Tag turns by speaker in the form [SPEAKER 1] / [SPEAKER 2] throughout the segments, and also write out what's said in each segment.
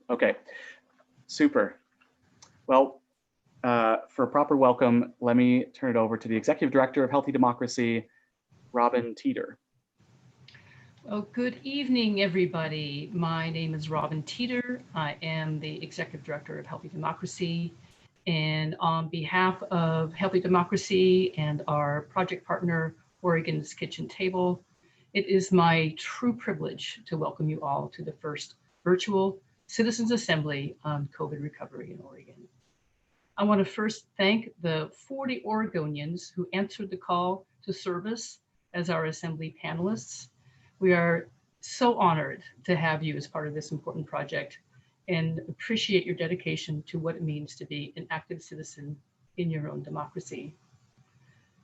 [SPEAKER 1] Okay, super. Well, for a proper welcome, let me turn it over to the Executive Director of Healthy Democracy, Robin Teeter.
[SPEAKER 2] Well, good evening, everybody. My name is Robin Teeter. I am the Executive Director of Healthy Democracy. And on behalf of Healthy Democracy and our project partner, Oregon's Kitchen Table, it is my true privilege to welcome you all to the first virtual Citizens Assembly on COVID recovery in Oregon. I want to first thank the 40 Oregonians who answered the call to service as our Assembly panelists. We are so honored to have you as part of this important project and appreciate your dedication to what it means to be an active citizen in your own democracy.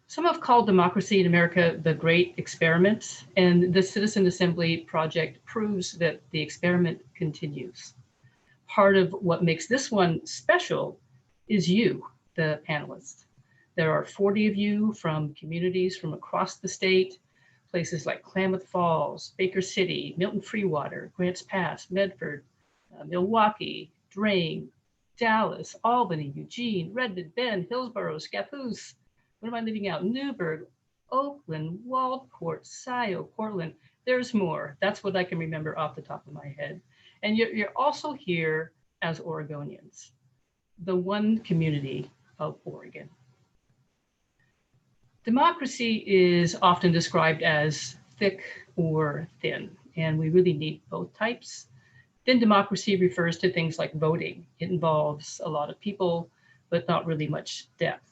[SPEAKER 2] Some have called democracy in America the great experiment, and the Citizen Assembly project proves that the experiment continues. Part of what makes this one special is you, the panelists. There are 40 of you from communities from across the state, places like Klamath Falls, Baker City, Milton Freewater, Grants Pass, Medford, Milwaukee, Drain, Dallas, Albany, Eugene, Redmond, Bend, Hillsborough, Scappoose. What am I leaving out? Newburgh, Oakland, Waldport, Scioto, Portland. There's more. That's what I can remember off the top of my head. And you're also here as Oregonians, the one community of Oregon. Democracy is often described as thick or thin, and we really need both types. Thin democracy refers to things like voting. It involves a lot of people, but not really much depth.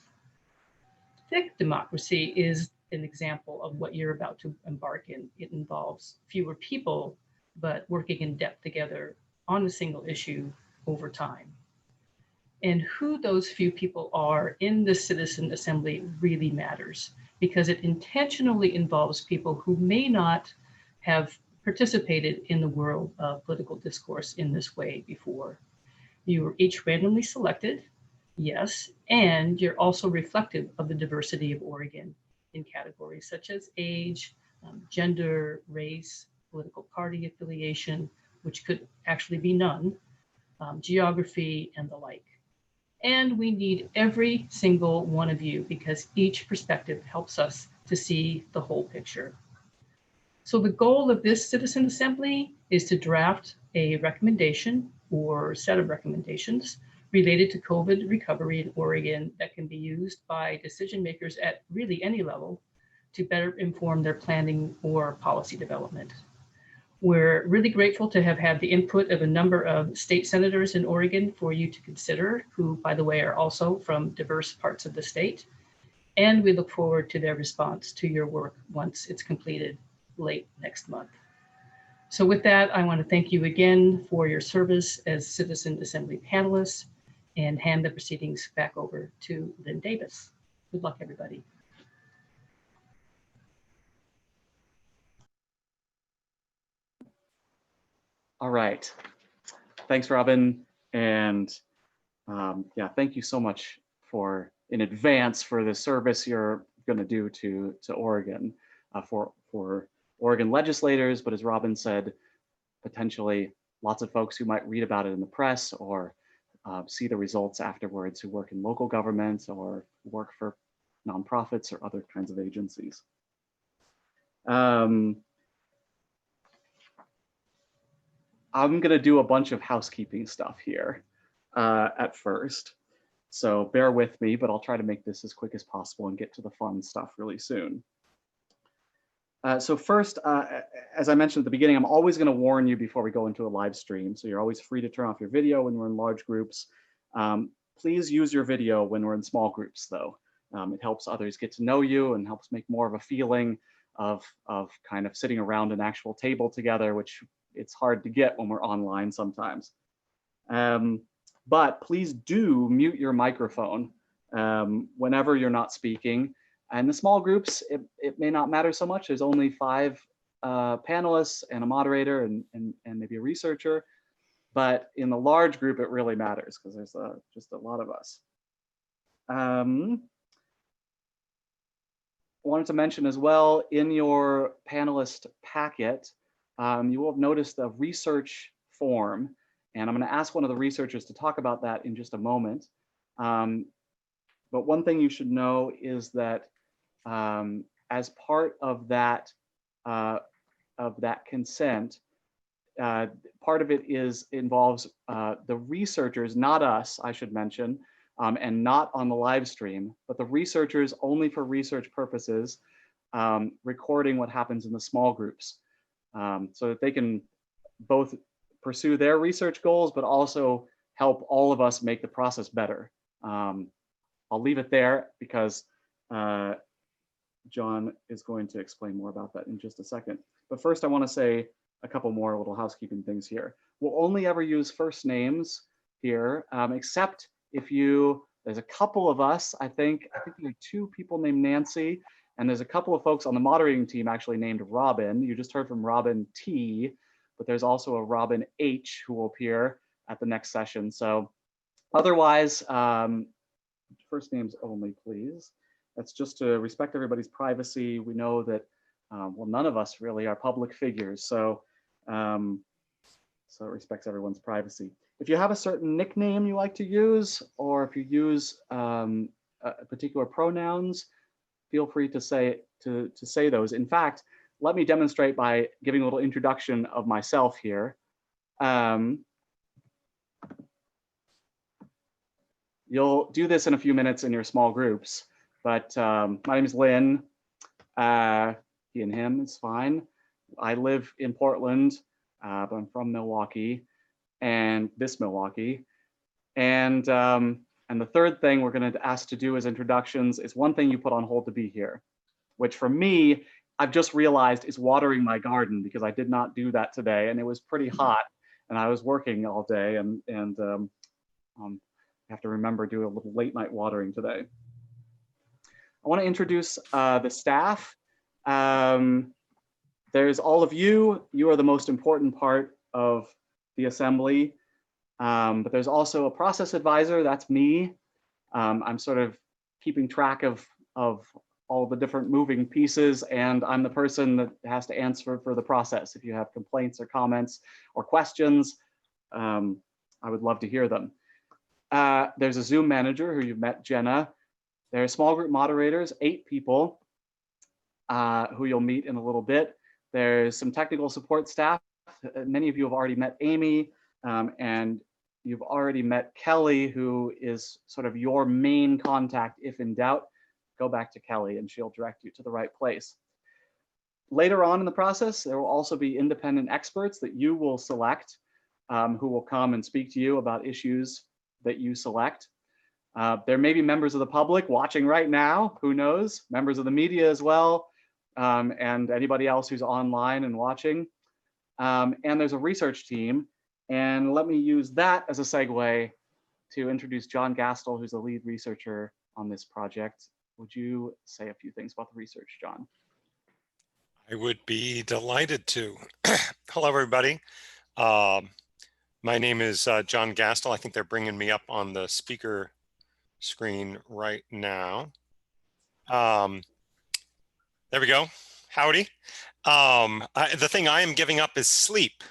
[SPEAKER 2] Thick democracy is an example of what you're about to embark in. It involves fewer people, but working in depth together on a single issue over time. And who those few people are in the Citizen Assembly really matters because it intentionally involves people who may not have participated in the world of political discourse in this way before. You were each randomly selected, yes, and you're also reflective of the diversity of Oregon in categories such as age, gender, race, political party affiliation, which could actually be none, geography, and the like. And we need every single one of you because each perspective helps us to see the whole picture. So the goal of this Citizen Assembly is to draft a recommendation or set of recommendations related to COVID recovery in Oregon that can be used by decision makers at really any level to better inform their planning or policy development. We're really grateful to have had the input of a number of state senators in Oregon for you to consider, who, by the way, are also from diverse parts of the state. And we look forward to their response to your work once it's completed late next month. So with that, I want to thank you again for your service as Citizen Assembly panelists and hand the proceedings back over to Lynn Davis. Good luck, everybody.
[SPEAKER 1] All right. Thanks, Robin. And yeah, thank you so much for in advance for the service you're going to do to Oregon for Oregon legislators. But as Robin said, potentially lots of folks who might read about it in the press or see the results afterwards who work in local governments or work for nonprofits or other kinds of agencies. I'm going to do a bunch of housekeeping stuff here at first. So bear with me, but I'll try to make this as quick as possible and get to the fun stuff really soon. So first, as I mentioned at the beginning, I'm always going to warn you before we go into a live stream. So you're always free to turn off your video when we're in large groups. Please use your video when we're in small groups, though. It helps others get to know you and helps make more of a feeling of kind of sitting around an actual table together, which it's hard to get when we're online sometimes. But please do mute your microphone whenever you're not speaking. And the small groups, it may not matter so much. There's only 5 panelists and a moderator and maybe a researcher. But in the large group, it really matters because there's just a lot of us. Wanted to mention as well, in your panelist packet, you will have noticed a research form. And I'm going to ask one of the researchers to talk about that in just a moment. But one thing you should know is that as part of that consent, part of it involves the researchers, not us, I should mention, and not on the live stream, but the researchers only for research purposes, recording what happens in the small groups, so that they can both pursue their research goals, but also help all of us make the process better. I'll leave it there because John is going to explain more about that in just a second. But first I want to say a couple more little housekeeping things here. We'll only ever use first names here, except if there's a couple of us, I think there are 2 people named Nancy, and there's a couple of folks on the moderating team actually named Robin. You just heard from Robin T, but there's also a Robin H who will appear at the next session. So otherwise, first names only, please. That's just to respect everybody's privacy. We know that, well, none of us really are public figures, so it respects everyone's privacy. If you have a certain nickname you like to use, or if you use particular pronouns, feel free to say those. In fact, let me demonstrate by giving a little introduction of myself here. You'll do this in a few minutes in your small groups, but my name is Lynn. He and him is fine. I live in Portland, but I'm from Milwaukee, and this Milwaukee. And the third thing we're going to ask to do as introductions is one thing you put on hold to be here, which for me, I've just realized is watering my garden, because I did not do that today, and it was pretty hot, and I was working all day, and I have to remember to do a little late night watering today. I want to introduce the staff. There's all of you. You are the most important part of the assembly. But there's also a process advisor, that's me. I'm sort of keeping track of all the different moving pieces, and I'm the person that has to answer for the process. If you have complaints or comments or questions, I would love to hear them. There's a Zoom manager who you've met, Jenna. There are small group moderators, 8 people, who you'll meet in a little bit. There's some technical support staff. Many of you have already met Amy, and you've already met Kelly, who is sort of your main contact. If in doubt, go back to Kelly and she'll direct you to the right place. Later on in the process, there will also be independent experts that you will select, who will come and speak to you about issues that you select. There may be members of the public watching right now, who knows, members of the media as well, and anybody else who's online and watching. And there's a research team. And let me use that as a segue to introduce John Gastel, who's the lead researcher on this project. Would you say a few things about the research, John?
[SPEAKER 3] I would be delighted to. Hello, everybody. My name is John Gastel. I think they're bringing me up on the speaker screen right now. There we go. Howdy. The thing I am giving up is sleep.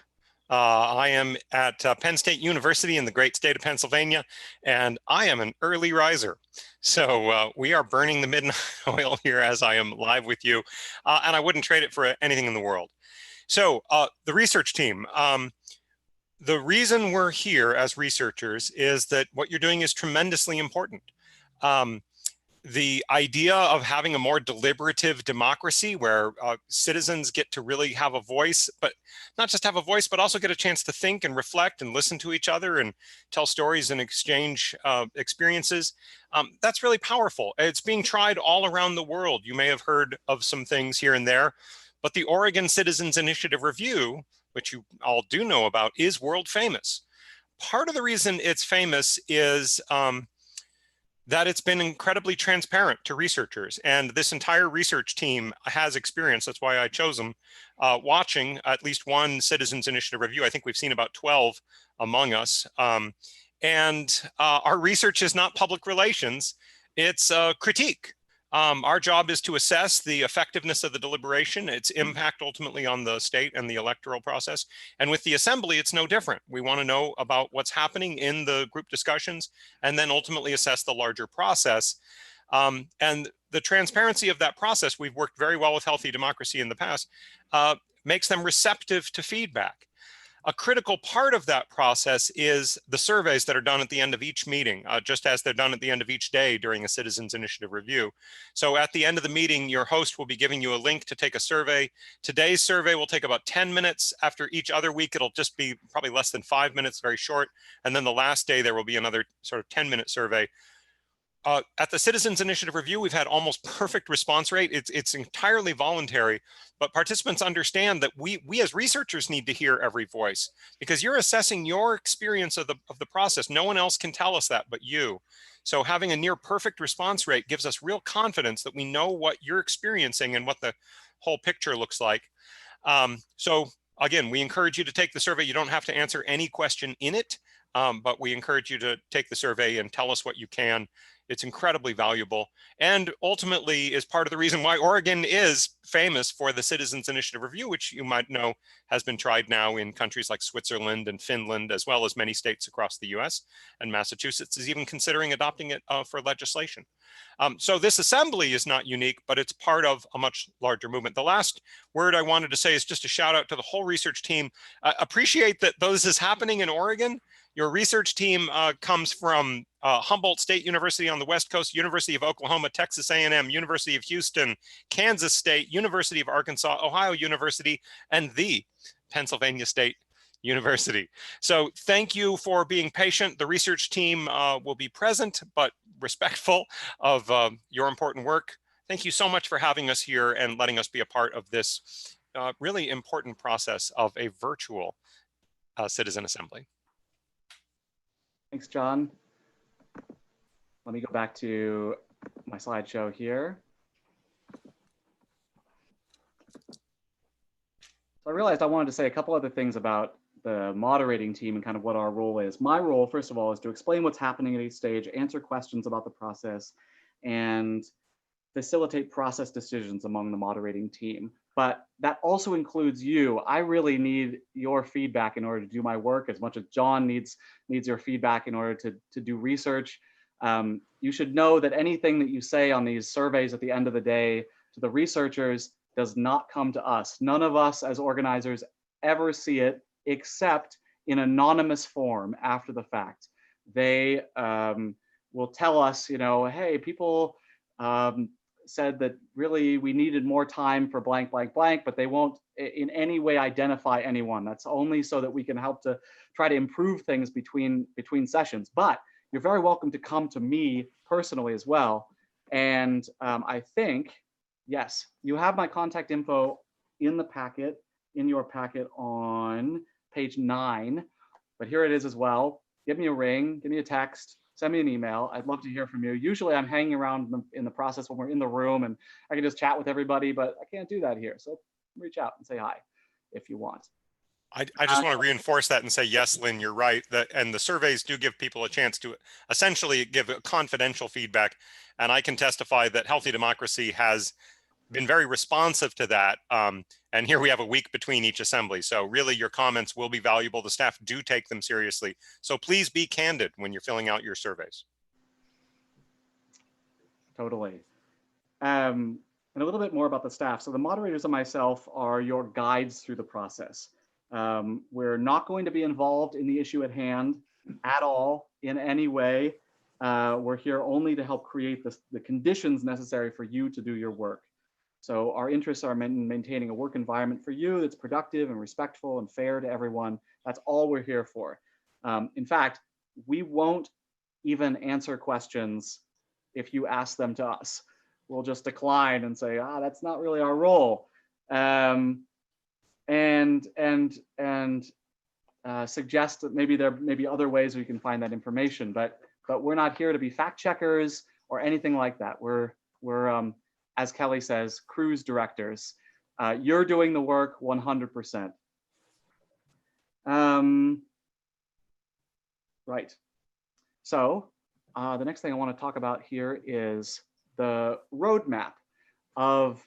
[SPEAKER 3] I am at Penn State University in the great state of Pennsylvania, and I am an early riser. So we are burning the midnight oil here as I am live with you, and I wouldn't trade it for anything in the world. So the research team, the reason we're here as researchers is that what you're doing is tremendously important. The idea of having a more deliberative democracy where citizens get to really have a voice, but not just have a voice, but also get a chance to think and reflect and listen to each other and tell stories and exchange experiences. That's really powerful. It's being tried all around the world. You may have heard of some things here and there, but the Oregon Citizens Initiative Review, which you all do know about, is world famous. Part of the reason it's famous is that it's been incredibly transparent to researchers, and this entire research team has experience. That's why I chose them, watching at least one Citizens Initiative review. I think we've seen about 12 among us. And our research is not public relations, it's critique. Our job is to assess the effectiveness of the deliberation, its impact ultimately on the state and the electoral process. And with the assembly, it's no different. We want to know about what's happening in the group discussions and then ultimately assess the larger process. And the transparency of that process, we've worked very well with Healthy Democracy in the past, makes them receptive to feedback. A critical part of that process is the surveys that are done at the end of each meeting, just as they're done at the end of each day during a Citizens Initiative review. So at the end of the meeting, your host will be giving you a link to take a survey. Today's survey will take about 10 minutes. After each other week, it'll just be probably less than 5 minutes, very short. And then the last day, there will be another sort of 10-minute survey. At the Citizens Initiative Review, we've had almost perfect response rate. It's entirely voluntary, but participants understand that we as researchers need to hear every voice because you're assessing your experience of the process. No one else can tell us that but you. So having a near perfect response rate gives us real confidence that we know what you're experiencing and what the whole picture looks like. So again, we encourage you to take the survey. You don't have to answer any question in it, but we encourage you to take the survey and tell us what you can. It's incredibly valuable and ultimately is part of the reason why Oregon is famous for the Citizens Initiative Review, which you might know has been tried now in countries like Switzerland and Finland, as well as many states across the US, and Massachusetts is even considering adopting it for legislation. So this assembly is not unique, but it's part of a much larger movement. The last word I wanted to say is just a shout out to the whole research team. Appreciate that this is happening in Oregon. Your research team comes from Humboldt State University on the West Coast, University of Oklahoma, Texas A&M, University of Houston, Kansas State, University of Arkansas, Ohio University, and the Pennsylvania State University. So thank you for being patient. The research team will be present, but respectful of your important work. Thank you so much for having us here and letting us be a part of this really important process of a virtual citizen assembly.
[SPEAKER 1] Thanks, John. Let me go back to my slideshow here. So I realized I wanted to say a couple other things about the moderating team and kind of what our role is. My role, first of all, is to explain what's happening at each stage, answer questions about the process, and facilitate process decisions among the moderating team. But that also includes you. I really need your feedback in order to do my work as much as John needs your feedback in order to do research. You should know that anything that you say on these surveys at the end of the day to the researchers does not come to us. None of us as organizers ever see it except in anonymous form after the fact. They will tell us, you know, hey, people said that really we needed more time for blank, blank, blank, but they won't in any way identify anyone. That's only so that we can help to try to improve things between sessions. But you're very welcome to come to me personally as well. And I think, yes, you have my contact info in the packet, in your packet on page 9, but here it is as well. Give me a ring, give me a text, send me an email. I'd love to hear from you. Usually I'm hanging around in the process when we're in the room and I can just chat with everybody, but I can't do that here. So reach out and say hi if you want.
[SPEAKER 3] I just want to reinforce that and say, yes, Lynn, you're right. And the surveys do give people a chance to essentially give confidential feedback. And I can testify that Healthy Democracy has been very responsive to that. And here we have a week between each assembly. So really your comments will be valuable. The staff do take them seriously. So please be candid when you're filling out your surveys.
[SPEAKER 1] Totally. And a little bit more about the staff. So the moderators and myself are your guides through the process. We're not going to be involved in the issue at hand at all in any way. We're here only to help create the conditions necessary for you to do your work. So our interests are in maintaining a work environment for you that's productive and respectful and fair to everyone. That's all we're here for. In fact, we won't even answer questions if you ask them to us. We'll just decline and say, that's not really our role. And suggest that maybe there may be other ways we can find that information, but we're not here to be fact checkers or anything like that. We're as Kelly says, cruise directors. You're doing the work 100%. Right. So the next thing I want to talk about here is the roadmap of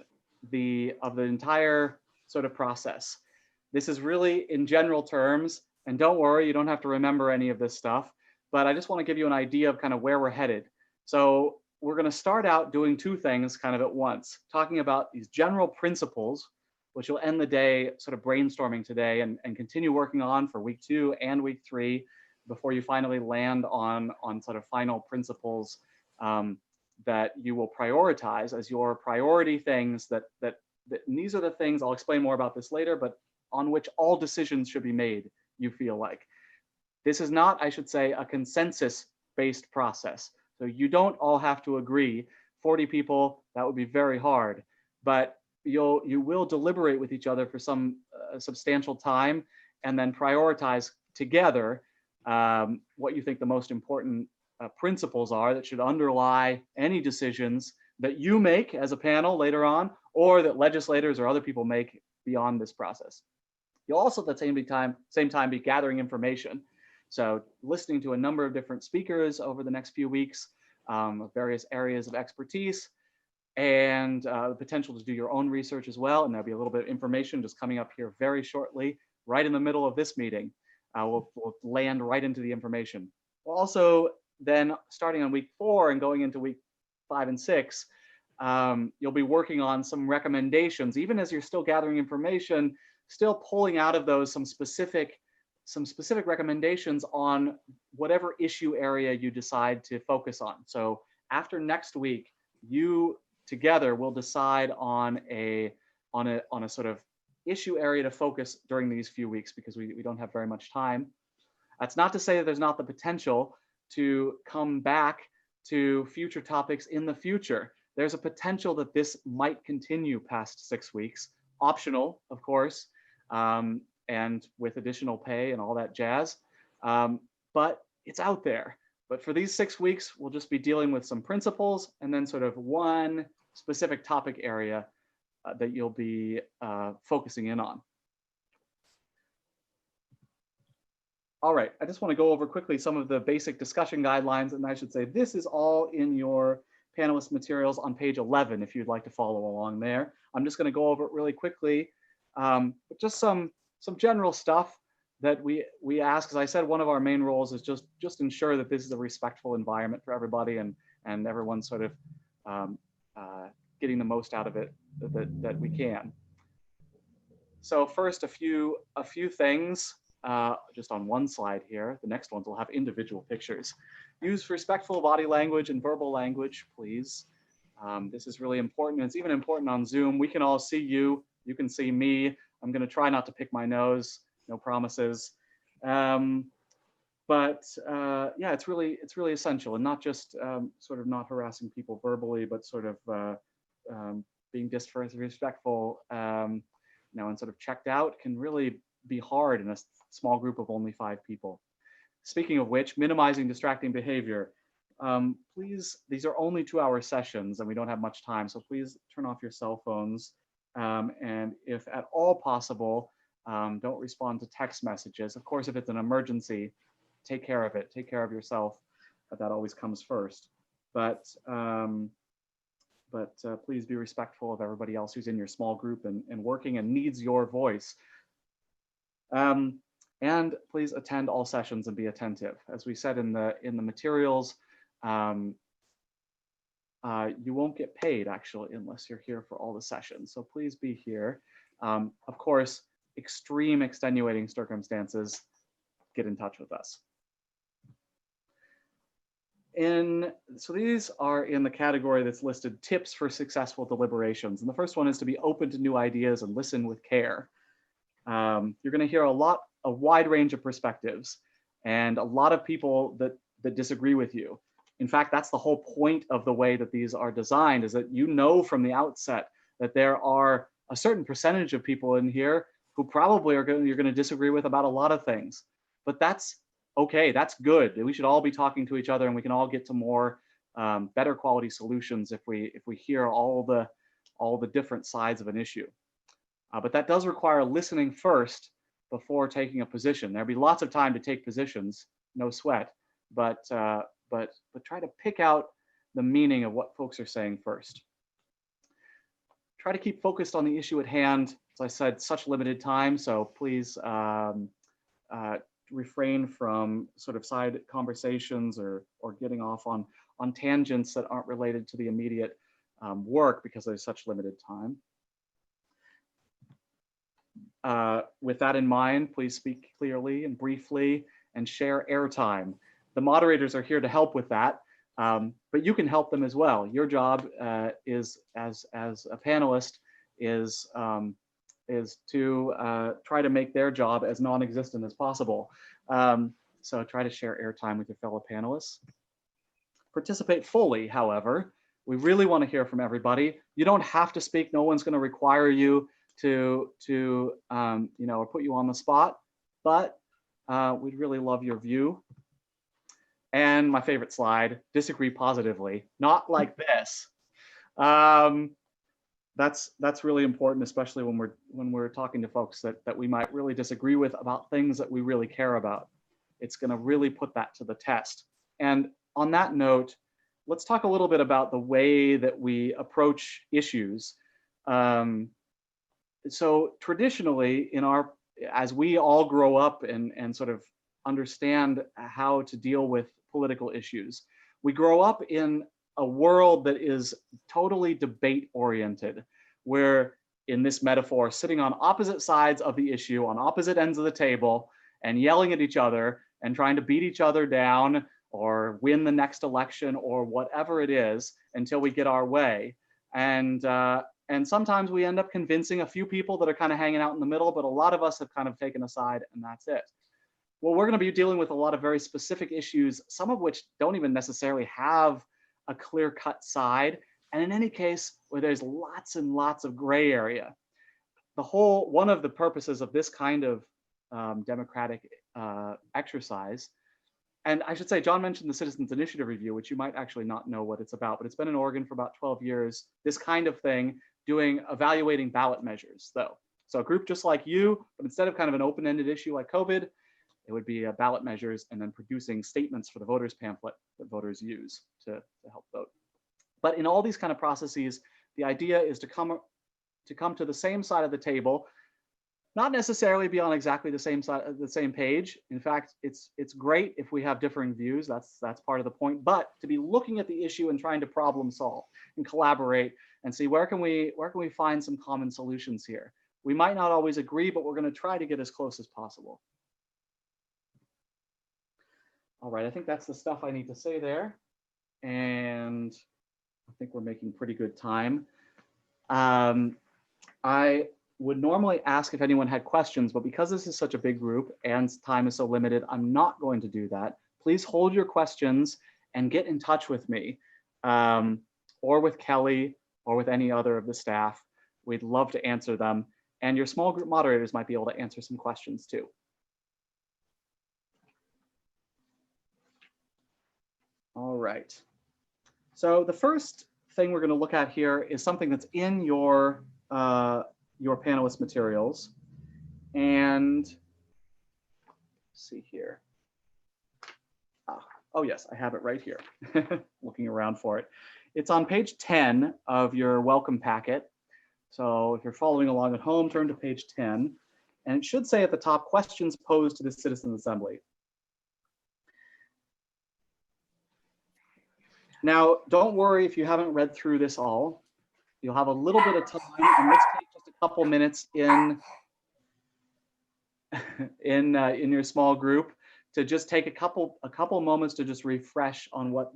[SPEAKER 1] the entire sort of process. This is really in general terms, and don't worry, you don't have to remember any of this stuff, but I just want to give you an idea of kind of where we're headed. So we're going to start out doing two things kind of at once, talking about these general principles, which will end the day sort of brainstorming today and continue working on for week 2 and week 3 before you finally land on sort of final principles that you will prioritize as your priority things that and these are the things, I'll explain more about this later, but on which all decisions should be made, you feel like. This is not, I should say, a consensus-based process. So you don't all have to agree. 40 people, that would be very hard, but you will deliberate with each other for some substantial time and then prioritize together what you think the most important principles are that should underlie any decisions that you make as a panel later on, or that legislators or other people make beyond this process. You'll also at the same time be gathering information. So listening to a number of different speakers over the next few weeks of various areas of expertise, and the potential to do your own research as well. And there'll be a little bit of information just coming up here very shortly, right in the middle of this meeting. We'll land right into the information. We'll also then, starting on week 4 and going into week 5 and 6, you'll be working on some recommendations, even as you're still gathering information, still pulling out of those some specific recommendations on whatever issue area you decide to focus on. So after next week, you together will decide on a sort of issue area to focus during these few weeks, because we don't have very much time. That's not to say that there's not the potential to come back to future topics in the future. There's a potential that this might continue past 6 weeks, optional, of course, and with additional pay and all that jazz, but it's out there. But for these 6 weeks, we'll just be dealing with some principles and then sort of one specific topic area that you'll be focusing in on. All right, I just want to go over quickly some of the basic discussion guidelines, and I should say this is all in your panelist materials on page 11 if you'd like to follow along there. I'm just going to go over it really quickly, but just some general stuff that we ask. As I said, one of our main roles is just ensure that this is a respectful environment for everybody, and everyone's sort of getting the most out of it that we can. So first, a few things just on one slide here. The next ones will have individual pictures. Use respectful body language and verbal language, please. This is really important. It's even important on Zoom. We can all see you. You can see me. I'm going to try not to pick my nose. No promises. But yeah, it's really essential, and not just sort of not harassing people verbally, but sort of being disrespectful, and sort of checked out can really be hard in a small group of only 5 people. Speaking of which, minimizing distracting behavior. Please, these are only 2-hour sessions and we don't have much time, so please turn off your cell phones. And if at all possible, don't respond to text messages. Of course, if it's an emergency, take care of it. Take care of yourself. That always comes first. But please be respectful of everybody else who's in your small group and working and needs your voice. And please attend all sessions and be attentive. As we said in the materials, you won't get paid actually unless you're here for all the sessions. So please be here. Of course, extreme extenuating circumstances, get in touch with us. So these are in the category that's listed tips for successful deliberations. And the first one is to be open to new ideas and listen with care. You're going to hear a wide range of perspectives and a lot of people that disagree with you. In fact, that's the whole point of the way that these are designed, is that you know from the outset that there are a certain percentage of people in here who probably you're going to disagree with about a lot of things. But that's okay, that's good. We should all be talking to each other, and we can all get to more better quality solutions if we hear all the different sides of an issue. But that does require listening first before taking a position. There'll be lots of time to take positions, no sweat, but try to pick out the meaning of what folks are saying first. Try to keep focused on the issue at hand. As I said, such limited time, so please refrain from sort of side conversations or getting off on tangents that aren't related to the immediate work because there's such limited time. With that in mind, please speak clearly and briefly and share airtime. The moderators are here to help with that, but you can help them as well. Your job is, as a panelist, is to try to make their job as non-existent as possible. So try to share airtime with your fellow panelists. Participate fully, however. We really want to hear from everybody. You don't have to speak. No one's going to require you to you know, or put you on the spot, but we'd really love your view. And my favorite slide, disagree positively, not like this. That's really important, especially when we're talking to folks that we might really disagree with about things that we really care about. It's going to really put that to the test. And on that note, let's talk a little bit about the way that we approach issues. So traditionally, as we all grow up and sort of understand how to deal with political issues, we grow up in a world that is totally debate oriented, where, in this metaphor, sitting on opposite sides of the issue, on opposite ends of the table, and yelling at each other and trying to beat each other down or win the next election or whatever it is until we get our way. And sometimes we end up convincing a few people that are kind of hanging out in the middle, but a lot of us have kind of taken a side, and that's it. Well, we're going to be dealing with a lot of very specific issues, some of which don't even necessarily have a clear-cut side, and in any case, where there's lots and lots of gray area. One of the purposes of this kind of democratic exercise, and I should say, John mentioned the Citizens Initiative Review, which you might actually not know what it's about, but it's been in Oregon for about 12 years, this kind of thing, evaluating ballot measures, though. So a group just like you, but instead of kind of an open-ended issue like COVID, it would be ballot measures and then producing statements for the voters pamphlet that voters use to help vote. But in all these kind of processes, the idea is to come to the same side of the table, not necessarily be on exactly the same side, the same page. In fact, it's great if we have differing views. That's part of the point. But to be looking at the issue and trying to problem solve and collaborate and see where can we find some common solutions here. We might not always agree, but we're going to try to get as close as possible. All right, I think that's the stuff I need to say there. And I think we're making pretty good time. I would normally ask if anyone had questions, but because this is such a big group and time is so limited, I'm not going to do that. Please hold your questions and get in touch with me or with Kelly or with any other of the staff. We'd love to answer them. And your small group moderators might be able to answer some questions too. All right. So the first thing we're going to look at here is something that's in your panelist materials. And let's see here. Oh yes, I have it right here. Looking around for it. It's on page 10 of your welcome packet. So if you're following along at home, turn to page 10. And it should say at the top, questions posed to the Citizens Assembly. Now, don't worry if you haven't read through this all. You'll have a little bit of time, and let's take just a couple minutes in your small group to just take a couple moments to just refresh on what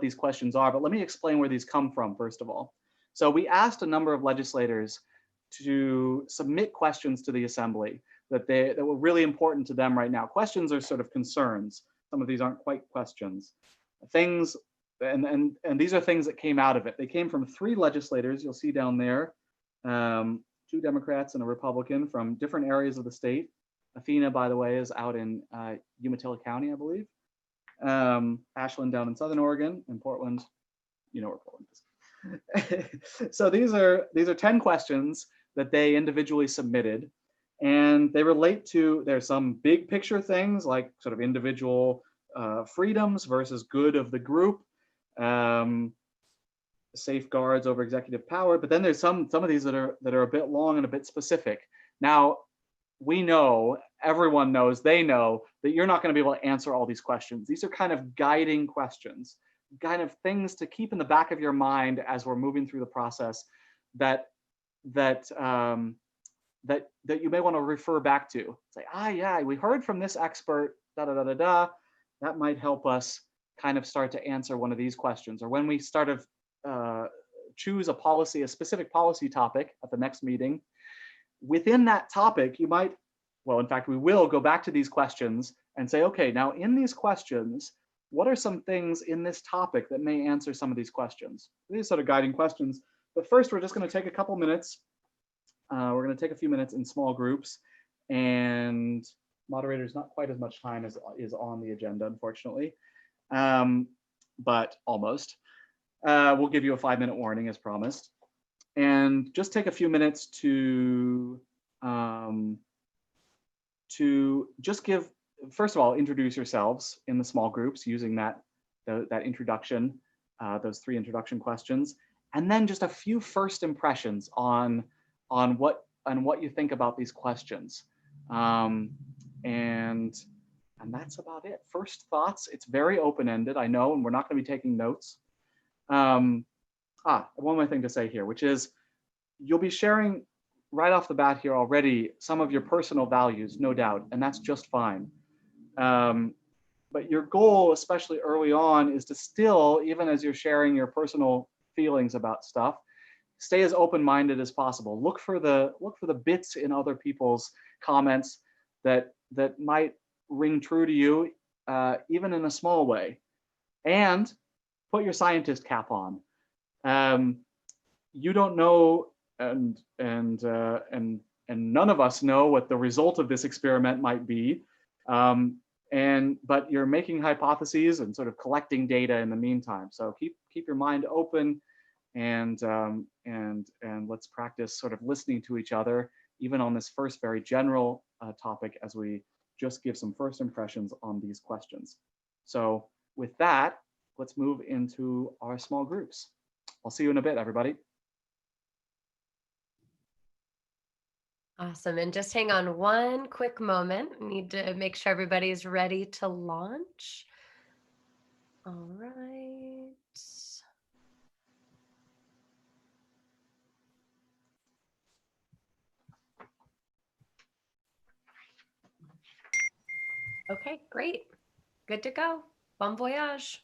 [SPEAKER 1] these questions are. But let me explain where these come from first of all. So we asked a number of legislators to submit questions to the Assembly that were really important to them right now. Questions are sort of concerns. Some of these aren't quite questions. Things. And these are things that came out of it. They came from 3 legislators, you'll see down there, 2 Democrats and a Republican from different areas of the state. Athena, by the way, is out in Umatilla County, I believe. Ashland down in Southern Oregon, and Portland, you know where Portland is. So these are 10 questions that they individually submitted, and they relate to, there's some big picture things like sort of individual freedoms versus good of the group. safeguards over executive power. But then there's some of these that are a bit long and a bit specific. Now, we know, everyone knows, they know that you're not going to be able to answer all these questions. These are kind of guiding questions, kind of things to keep in the back of your mind as we're moving through the process that you may want to refer back to. Say, yeah, we heard from this expert, da da da da da. That might help us kind of start to answer one of these questions. Or when we start to choose a specific policy topic at the next meeting, within that topic, you might, well, in fact, we will go back to these questions and say, okay, now in these questions, what are some things in this topic that may answer some of these questions? These are sort of guiding questions. But first, we're just going to take a couple minutes. We're going to take a few minutes in small groups, and moderators, not quite as much time as is on the agenda, unfortunately, but almost. We'll give you a 5-minute warning as promised. And just take a few minutes to just give, first of all, introduce yourselves in the small groups using that introduction, those 3 introduction questions, and then just a few first impressions on what you think about these questions, and that's about it. First thoughts. It's very open-ended, I know, and we're not going to be taking notes. One more thing to say here, which is you'll be sharing right off the bat here already some of your personal values, no doubt, and that's just fine. But your goal, especially early on, is to still, even as you're sharing your personal feelings about stuff, stay as open-minded as possible. Look for the bits in other people's comments that might ring true to you, even in a small way, and put your scientist cap on. You don't know, and none of us know what the result of this experiment might be, but you're making hypotheses and sort of collecting data in the meantime. So keep your mind open, and let's practice sort of listening to each other, even on this first very general topic, as we just give some first impressions on these questions. So with that, let's move into our small groups. I'll see you in a bit, everybody.
[SPEAKER 4] Awesome. And just hang on one quick moment. I need to make sure everybody's ready to launch. All right. Okay, great. Good to go. Bon voyage.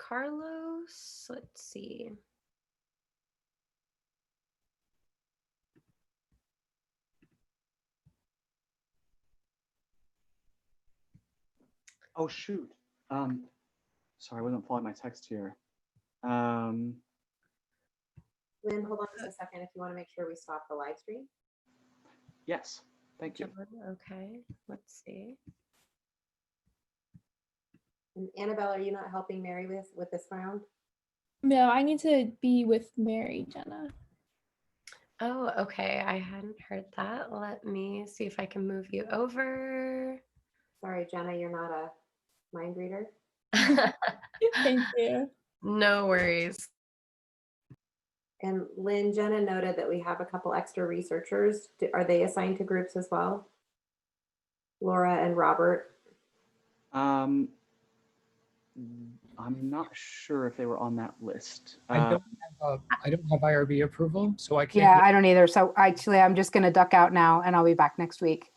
[SPEAKER 4] Carlos, let's see.
[SPEAKER 1] Oh, shoot. Sorry, I wasn't following my text here. Lynn,
[SPEAKER 5] hold on just a second if you want to make sure we stop the live stream.
[SPEAKER 1] Yes, thank you.
[SPEAKER 4] Okay, let's see.
[SPEAKER 5] And Annabelle, are you not helping Mary with this round?
[SPEAKER 6] No, I need to be with Mary, Jenna.
[SPEAKER 4] Oh, okay. I hadn't heard that. Let me see if I can move you over.
[SPEAKER 5] Sorry, Jenna, you're not a mind reader.
[SPEAKER 6] Thank you.
[SPEAKER 4] No worries.
[SPEAKER 5] And Lynn, Jenna noted that we have a couple extra researchers. Are they assigned to groups as well? Laura and Robert?
[SPEAKER 1] I'm not sure if they were on that list.
[SPEAKER 7] I don't have IRB approval, so I can't.
[SPEAKER 8] Yeah, I don't either. So actually, I'm just going to duck out now, and I'll be back next week.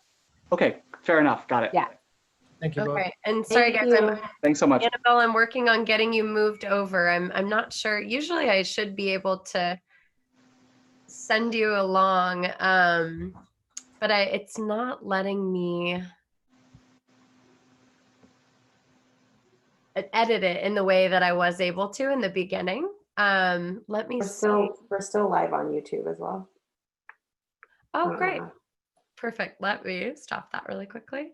[SPEAKER 1] Okay, fair enough. Got it.
[SPEAKER 8] Yeah.
[SPEAKER 7] Thank you both.
[SPEAKER 4] Okay, and sorry guys,
[SPEAKER 1] Thanks so much.
[SPEAKER 4] Annabelle, I'm working on getting you moved over. I'm not sure. Usually I should be able to send you along, but it's not letting me. edit it in the way that I was able to in the beginning. Let me see.
[SPEAKER 5] We're still live on YouTube as well.
[SPEAKER 4] Oh, great. Perfect. Let me stop that really quickly.